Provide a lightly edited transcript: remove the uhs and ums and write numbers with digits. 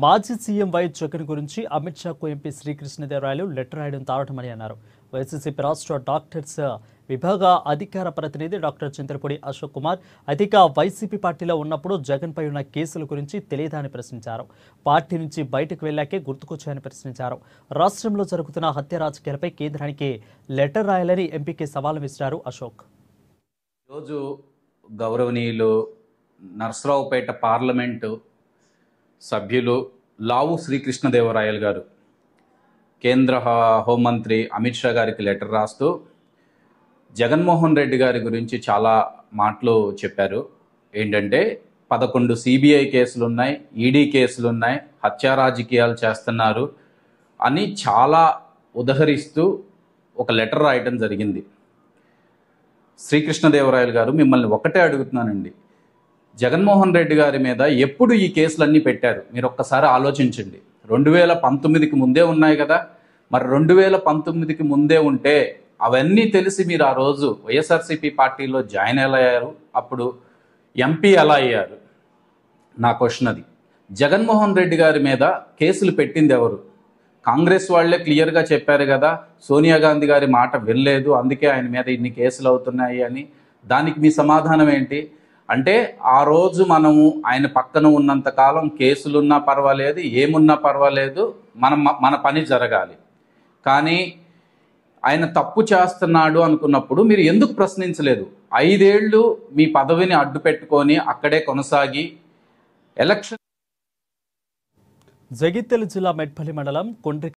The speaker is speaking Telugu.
మాజీ సీఎం వైఎస్ జగన్ గురించి అమిత్ షాకు ఎంపీ శ్రీకృష్ణదేవరాయలు లెటర్ రాయడం తారటమని అన్నారు. వైసీపీ రాష్ట్ర డాక్టర్స్ విభాగ అధికార ప్రతినిధి డాక్టర్ చింతలపూడి అశోక్ కుమార్ అధిక వైసీపీ పార్టీలో ఉన్నప్పుడు జగన్పై ఉన్న కేసుల గురించి తెలియదా అని ప్రశ్నించారు. పార్టీ నుంచి బయటకు వెళ్లాకే గుర్తుకొచ్చాయని ప్రశ్నించారు. రాష్ట్రంలో జరుగుతున్న హత్య రాజకీయాలపై కేంద్రానికి లెటర్ రాయాలని ఎంపీకి సవాల్ విసిరారు అశోక్. ఈరోజు గౌరవనీయులు నర్సరావుపేట పార్లమెంటు సభ్యులు లావు శ్రీకృష్ణదేవరాయలు గారు కేంద్ర హోంమంత్రి అమిత్ షా గారికి లెటర్ రాస్తూ జగన్మోహన్ రెడ్డి గారి గురించి చాలా మాటలు చెప్పారు. ఏంటంటే 11 సిబిఐ కేసులు ఉన్నాయి, ఈడీ కేసులు ఉన్నాయి, హత్యా రాజకీయాలు చేస్తున్నారు అని చాలా ఉదహరిస్తూ ఒక లెటర్ రాయటం జరిగింది. శ్రీకృష్ణదేవరాయలు గారు, మిమ్మల్ని ఒకటే అడుగుతున్నానండి, జగన్మోహన్ రెడ్డి గారి మీద ఎప్పుడు ఈ కేసులన్నీ పెట్టారు? మీరు ఒక్కసారి ఆలోచించండి. 2019కి ముందే ఉన్నాయి కదా. మరి 2019కి ముందే ఉంటే అవన్నీ తెలిసి మీరు ఆ రోజు వైఎస్ఆర్సీపీ పార్టీలో జాయిన్ ఎలా అయ్యారు? అప్పుడు ఎంపీ ఎలా అయ్యారు? నా క్వశ్చన్ అది. జగన్మోహన్ రెడ్డి గారి మీద కేసులు పెట్టింది ఎవరు? కాంగ్రెస్ వాళ్లే క్లియర్గా చెప్పారు కదా, సోనియా గాంధీ గారి మాట వినలేదు, అందుకే ఆయన మీద ఇన్ని కేసులు అవుతున్నాయి అని. దానికి మీ సమాధానం ఏంటి? అంటే ఆ రోజు మనము ఆయన పక్కన ఉన్నంత కాలం కేసులున్నా పర్వాలేదు, ఏమున్నా పర్వాలేదు, మన పని జరగాలి. కానీ ఆయన తప్పు చేస్తున్నాడు అనుకున్నప్పుడు మీరు ఎందుకు ప్రశ్నించలేదు? 5 ఏళ్ళు మీ పదవిని అడ్డు పెట్టుకొని అక్కడే కొనసాగి ఎలక్షన్. జగిత్యాల జిల్లా మెట్పల్లి మండలం కొండ్రి